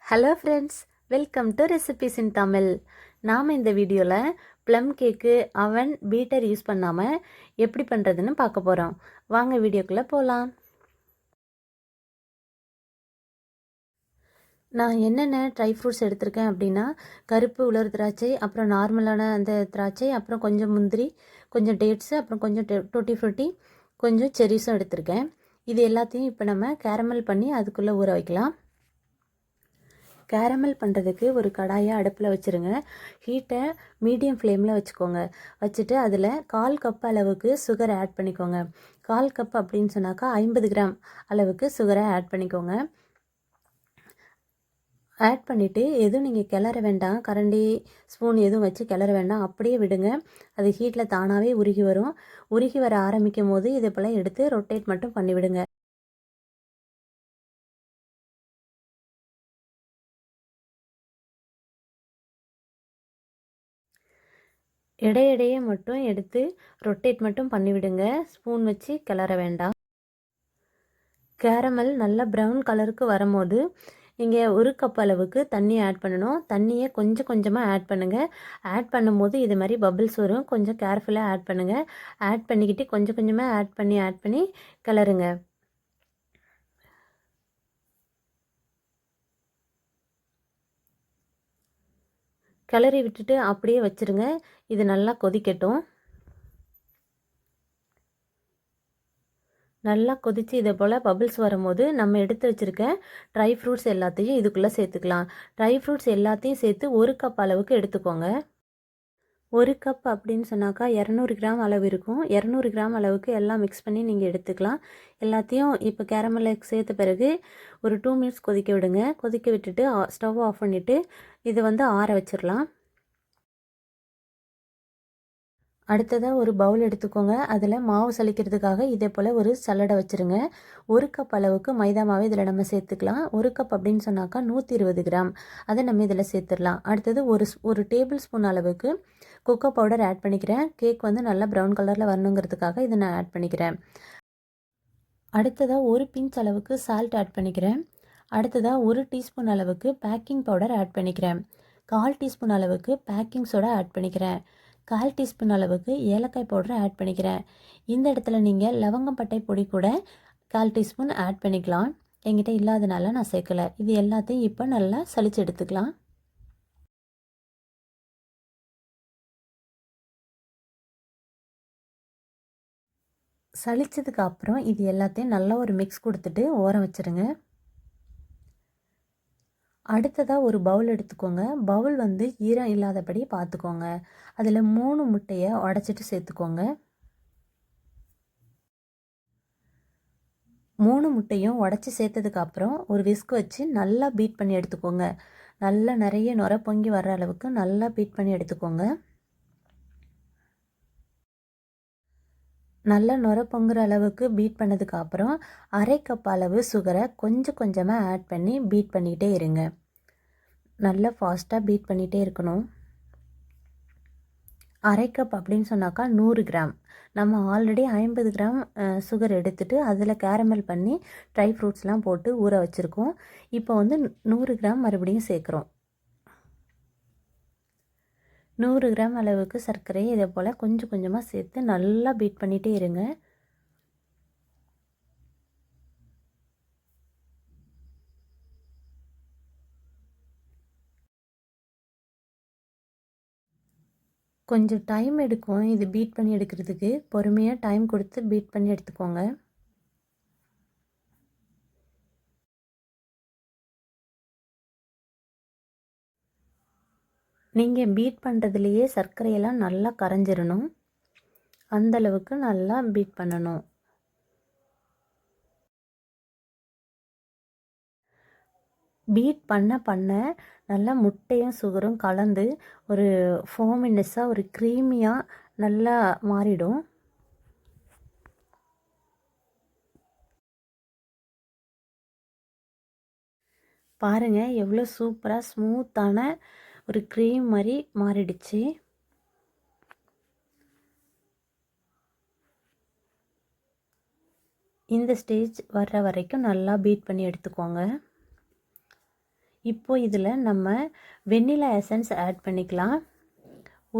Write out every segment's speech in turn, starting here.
Hello friends, welcome to recipes இன் தமிழ். நாம் இந்த வீடியோவில் ப்ளம் கேக்கு அவன் பீட்டர் யூஸ் பண்ணாமல் எப்படி பண்ணுறதுன்னு பார்க்க போகிறோம். வாங்க வீடியோக்குள்ளே போகலாம். நான் என்னென்ன ட்ரை ஃப்ரூட்ஸ் எடுத்திருக்கேன் அப்படின்னா, கருப்பு உலர் திராட்சை, அப்புறம் நார்மலான அந்த திராட்சை, அப்புறம் கொஞ்சம் முந்திரி, கொஞ்சம் டேட்ஸு, அப்புறம் கொஞ்சம் டூட்டி ஃப்ரூட்டி, கொஞ்சம் செரிஸும் எடுத்திருக்கேன். இது எல்லாத்தையும் இப்போ நம்ம கேரமல் பண்ணி அதுக்குள்ளே ஊற வைக்கலாம். கேரமல் பண்ணுறதுக்கு ஒரு கடாயை அடுப்பில் வச்சுருங்க. ஹீட்டை மீடியம் ஃப்ளேமில் வச்சுக்கோங்க. வச்சுட்டு அதில் 1/4 கப் அளவுக்கு சுகர் ஆட் பண்ணிக்கோங்க. 1/4 கப் அப்படின்னு சொன்னாக்கா 50 கிராம் அளவுக்கு சுகரை ஆட் பண்ணிக்கோங்க. ஆட் பண்ணிவிட்டு எதுவும் நீங்கள் கிளற வேண்டாம், கரண்டி ஸ்பூன் எதுவும் வச்சு கிளற வேண்டாம், அப்படியே விடுங்க. அது ஹீட்டில் தானாகவே உருகி வரும். உருகி வர ஆரம்பிக்கும் போது இதை போல் எடுத்து ரொட்டேட் மட்டும் பண்ணிவிடுங்க. இடையிடையே மட்டும் எடுத்து ரொட்டேட் மட்டும் பண்ணிவிடுங்க, ஸ்பூன் வச்சு கிளற வேண்டாம். கேரமல் நல்லா ப்ரௌன் கலருக்கு வரும்போது நீங்கள் 1 கப் அளவுக்கு தண்ணி ஆட் பண்ணணும். தண்ணியை கொஞ்சம் கொஞ்சமாக ஆட் பண்ணுங்கள். ஆட் பண்ணும்போது இது மாதிரி பபிள்ஸ் வரும். கொஞ்சம் கேர்ஃபுல்லாக ஆட் பண்ணுங்கள். ஆட் பண்ணிக்கிட்டு கொஞ்சம் கொஞ்சமாக ஆட் பண்ணி கிளறுங்க. கிளறி விட்டுட்டு அப்படியே வச்சுருங்க. இது நல்லா கொதிக்கட்டும். நல்லா கொதித்து இதை போல் பபிள்ஸ் வரும்போது நம்ம எடுத்து வச்சுருக்க ட்ரை ஃப்ரூட்ஸ் எல்லாத்தையும் இதுக்குள்ளே சேர்த்துக்கலாம். ட்ரை ஃப்ரூட்ஸ் எல்லாத்தையும் சேர்த்து 1 கப் அளவுக்கு எடுத்துக்கோங்க. 1 கப் அப்படின்னு சொன்னாக்கா 200 கிராம் அளவு இருக்கும். 200 கிராம் அளவுக்கு எல்லாம் மிக்ஸ் பண்ணி நீங்கள் எடுத்துக்கலாம். எல்லாத்தையும் இப்போ கேரமலுக்கு சேர்த்த பிறகு ஒரு 2 மினிட்ஸ் கொதிக்க விடுங்க. கொதிக்க விட்டுட்டு ஸ்டவ் ஆஃப் பண்ணிவிட்டு இதை ஆற வச்சிடலாம். அடுத்ததாக ஒரு பவுல் எடுத்துக்கோங்க. அதில் மாவு சலிக்கிறதுக்காக இதே போல் ஒரு சல்லடை வச்சுருங்க. 1 கப் அளவுக்கு மைதா மாவு இதில் நம்ம சேர்த்துக்கலாம். 1 கப் அப்படின்னு சொன்னாக்கா 120 கிராம், அதை நம்ம இதில் சேர்த்துடலாம். அடுத்தது ஒரு டேபிள் ஸ்பூன் அளவுக்கு கொக்கோ பவுடர் ஆட் பண்ணிக்கிறேன். கேக் நல்லா ப்ரௌன் கலரில் வரணுங்கிறதுக்காக இதை நான் ஆட் பண்ணிக்கிறேன். அடுத்ததாக ஒரு பிஞ்ச் அளவுக்கு சால்ட் ஆட் பண்ணிக்கிறேன். அடுத்ததாக 1 டீஸ்பூன் அளவுக்கு பேக்கிங் பவுடர் ஆட் பண்ணிக்கிறேன். 1/4 டீஸ்பூன் அளவுக்கு பேக்கிங் சோடா ஆட் பண்ணிக்கிறேன். 1/4 டீஸ்பூன் அளவுக்கு ஏலக்காய் பவுடர் ஆட் பண்ணிக்கிறேன். இந்த இடத்துல நீங்கள் லவங்கப்பட்டை பொடி கூட 1/4 டீஸ்பூன் ஆட் பண்ணிக்கலாம். என்கிட்ட இல்லாதனால நான் சேர்க்கலை. இது எல்லாத்தையும் இப்போ நல்லா சலிச்சு எடுத்துக்கலாம். சலிச்சதுக்கு அப்புறம் இது எல்லாத்தையும் நல்லா ஒரு மிக்ஸ் கொடுத்துட்டு ஓரம் வச்சுருங்க. அடுத்ததாக ஒரு பவுல் எடுத்துக்கோங்க. பவுல் ஈரம் இல்லாதபடி பார்த்துக்கோங்க. அதில் 3 முட்டையை உடச்சிட்டு சேர்த்துக்கோங்க. 3 முட்டையும் உடச்சி சேர்த்ததுக்கப்புறம் ஒரு விஸ்க் வச்சு நல்லா பீட் பண்ணி எடுத்துக்கோங்க. நல்லா நிறைய நுரை பொங்கி வர்ற அளவுக்கு நல்லா பீட் பண்ணி எடுத்துக்கோங்க. நல்லா நுரை பொங்குற அளவுக்கு பீட் பண்ணதுக்கப்புறம் 1/2 கப் அளவு சுகரை கொஞ்சம் கொஞ்சமாக ஆட் பண்ணி பீட் பண்ணிகிட்டே இருங்க. நல்லா ஃபாஸ்ட்டாக பீட் பண்ணிகிட்டே இருக்கணும். 1/2 கப் அப்படின்னு சொன்னாக்கா 100 கிராம். நம்ம ஆல்ரெடி 50 கிராம் சுகர் எடுத்துகிட்டு அதில் கேரமல் பண்ணி ட்ரை ஃப்ரூட்ஸ்லாம் போட்டு ஊற வச்சுருக்கோம். இப்போ 100 கிராம் மறுபடியும் சேர்க்குறோம். 100 கிராம் அளவுக்கு சர்க்கரையை இதே போல் கொஞ்சம் கொஞ்சமாக சேர்த்து நல்லா பீட் பண்ணிகிட்டே இருங்க. கொஞ்சம் டைம் எடுக்கும் இது பீட் பண்ணி எடுக்கிறதுக்கு. பொறுமையாக டைம் கொடுத்து பீட் பண்ணி எடுத்துக்கோங்க. நீங்கள் பீட் பண்ணுறதுலையே சர்க்கரையெல்லாம் நல்லா கரைஞ்சிடணும். அந்தளவுக்கு நல்லா பீட் பண்ணணும். பீட் பண்ண நல்லா முட்டையும் சுகரும் கலந்து ஒரு ஃபோமினஸ்ஸாக ஒரு க்ரீமியாக நல்லா மாறிடும். பாருங்கள் எவ்வளோ சூப்பராக ஸ்மூத்தான ஒரு க்ரீம் மாதிரி மாறிடுச்சு. இந்த ஸ்டேஜ் வர்ற வரைக்கும் நல்லா பீட் பண்ணி எடுத்துக்கோங்க. இப்போது இதில் நம்ம வெண்ணிலா எசன்ஸ் ஆட் பண்ணிக்கலாம்.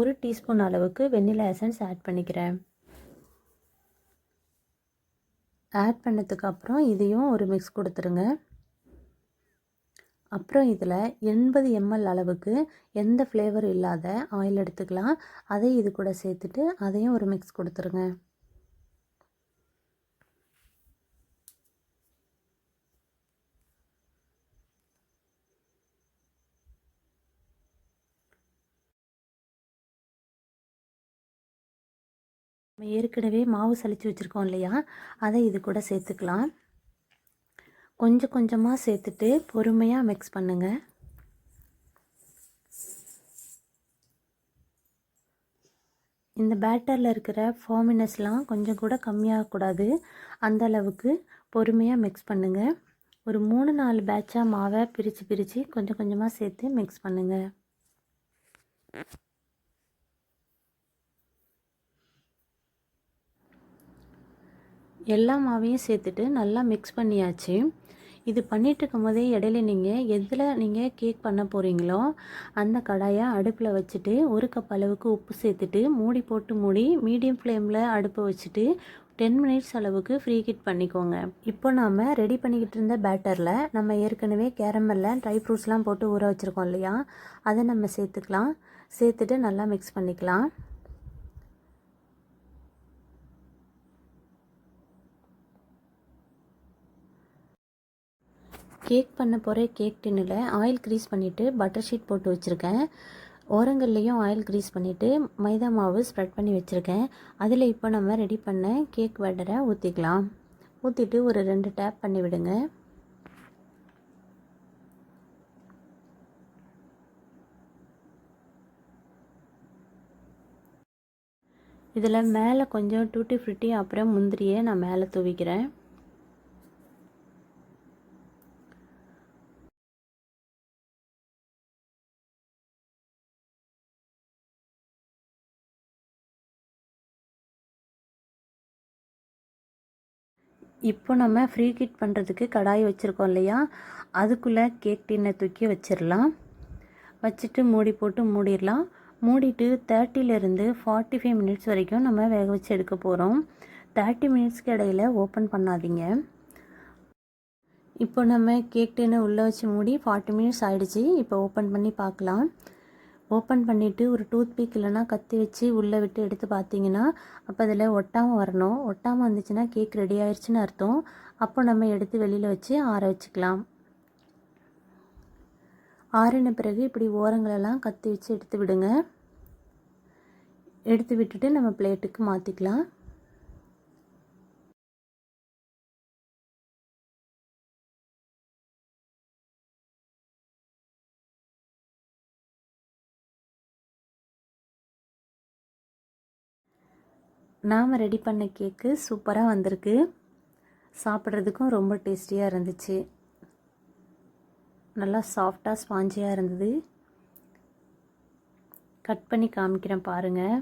1 டீஸ்பூன் அளவுக்கு வெண்ணிலா எசன்ஸ் ஆட் பண்ணிக்கிறேன். ஆட் பண்ணதுக்கப்புறம் இதையும் ஒரு மிக்ஸ் கொடுத்துருங்க. அப்புறம் இதில் 80 ml அளவுக்கு எந்த ஃப்ளேவர் இல்லாத ஆயில் எடுத்துக்கலாம். அதை இது கூட சேர்த்துட்டு அதையும் ஒரு மிக்ஸ் கொடுத்துருங்க. நம்ம ஏற்கனவே மாவு சலிச்சு வச்சுருக்கோம் இல்லையா, அதை இது கூட சேர்த்துக்கலாம். கொஞ்சம் கொஞ்சமாக சேர்த்துட்டு பொறுமையாக மிக்ஸ் பண்ணுங்கள். இந்த பேட்டரில் இருக்கிற ஃபார்மினஸ்லாம் கொஞ்சம் கூட கம்மியாகக்கூடாது. அந்த அளவுக்கு பொறுமையாக மிக்ஸ் பண்ணுங்கள். ஒரு 3-4 பேட்சாக மாவை பிரித்து கொஞ்சம் கொஞ்சமாக சேர்த்து மிக்ஸ் பண்ணுங்கள். எல்லா மாவையும் சேர்த்துட்டு நல்லா மிக்ஸ் பண்ணியாச்சு. இது பண்ணிகிட்டு இருக்கும் போதே இடையில நீங்கள் கேக் பண்ண போகிறீங்களோ அந்த கடாயை அடுப்பில் வச்சுட்டு 1 கப் அளவுக்கு உப்பு சேர்த்துட்டு மூடி மீடியம் ஃப்ளேமில் அடுப்பை வச்சுட்டு 10 மினிட்ஸ் அளவுக்கு ஃப்ரீ ஹீட் பண்ணிக்கோங்க. இப்போ நாம் ரெடி பண்ணிக்கிட்டு இருந்த பேட்டரில் நம்ம ஏற்கனவே கேரமலில் ட்ரை ஃப்ரூட்ஸ்லாம் போட்டு ஊற வச்சுருக்கோம் இல்லையா, அதை நம்ம சேர்த்துக்கலாம். சேர்த்துட்டு நல்லா மிக்ஸ் பண்ணிக்கலாம். கேக் பண்ண போகிற கேக் டின்னில் ஆயில் க்ரீஸ் பண்ணிவிட்டு பட்டர் ஷீட் போட்டு வச்சுருக்கேன். ஓரங்கள்லேயும் ஆயில் க்ரீஸ் பண்ணிவிட்டு மைதா மாவு ஸ்ப்ரெட் பண்ணி வச்சுருக்கேன். அதில் இப்போ நம்ம ரெடி பண்ண கேக் பேட்டரை ஊற்றிக்கலாம். ஊற்றிட்டு ஒரு 2 டேப் பண்ணி விடுங்க. இதில் மேலே கொஞ்சம் டூட்டி ஃப்ரூட்டி அப்புறம் முந்திரியை நான் மேலே தூவிக்கிறேன். இப்போ நம்ம ஃப்ரீ ஹீட் பண்ணுறதுக்கு கடாய் வச்சுருக்கோம் இல்லையா, அதுக்குள்ளே கேக் டின்னை தூக்கி வச்சிடலாம். வச்சுட்டு மூடி போட்டு மூடிடலாம். மூடிட்டு 30லேருந்து 45 மினிட்ஸ் வரைக்கும் நம்ம வேக வச்சு எடுக்க போகிறோம். 30 மினிட்ஸ்க்கு இடையில் ஓப்பன் பண்ணாதீங்க. இப்போ நம்ம கேக் டின்னை உள்ளே வச்சு மூடி 40 மினிட்ஸ் ஆகிடுச்சு. இப்போ ஓப்பன் பண்ணி பார்க்கலாம். ஓப்பன் பண்ணிவிட்டு ஒரு டூத் பிக் இல்லைனா கத்தி வச்சு உள்ளே விட்டு எடுத்து பார்த்தீங்கன்னா அப்போ அதில் ஒட்டாமல் வரணும். ஒட்டாமல் வந்துச்சுன்னா கேக் ரெடி ஆயிடுச்சுன்னு அர்த்தம். அப்போ நம்ம எடுத்து வெளியில் வச்சு ஆற வச்சுக்கலாம். ஆறின பிறகு இப்படி ஓரங்களெல்லாம் கத்தி வச்சு எடுத்து விடுங்க. எடுத்து விட்டுட்டு நம்ம பிளேட்டுக்கு மாற்றிக்கலாம். நாம் ரெடி பண்ண கேக்கு சூப்பராக வந்திருக்கு. சாப்பிட்றதுக்கும் ரொம்ப டேஸ்டியாக இருந்துச்சு. நல்லா சாஃப்டாக ஸ்பாஞ்சியாக இருந்தது. கட் பண்ணி காமிக்கிறேன் பாருங்கள்.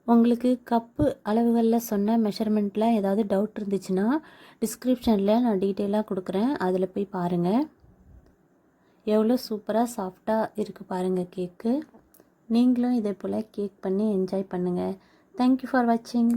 உங்களுக்கு கப்பு அளவுகளில் சொன்ன மெஷர்மெண்ட்டில் ஏதாவது டவுட் இருந்துச்சுன்னா டிஸ்கிரிப்ஷனில் நான் டீட்டெயிலாக கொடுக்குறேன். அதில் போய் பாருங்கள். எவ்வளோ சூப்பராக சாஃப்டாக இருக்குது பாருங்கள் கேக்கு. நீங்களும் இதே போல் கேக் பண்ணி என்ஜாய் பண்ணுங்கள். தேங்க்யூ ஃபார் வாட்சிங்.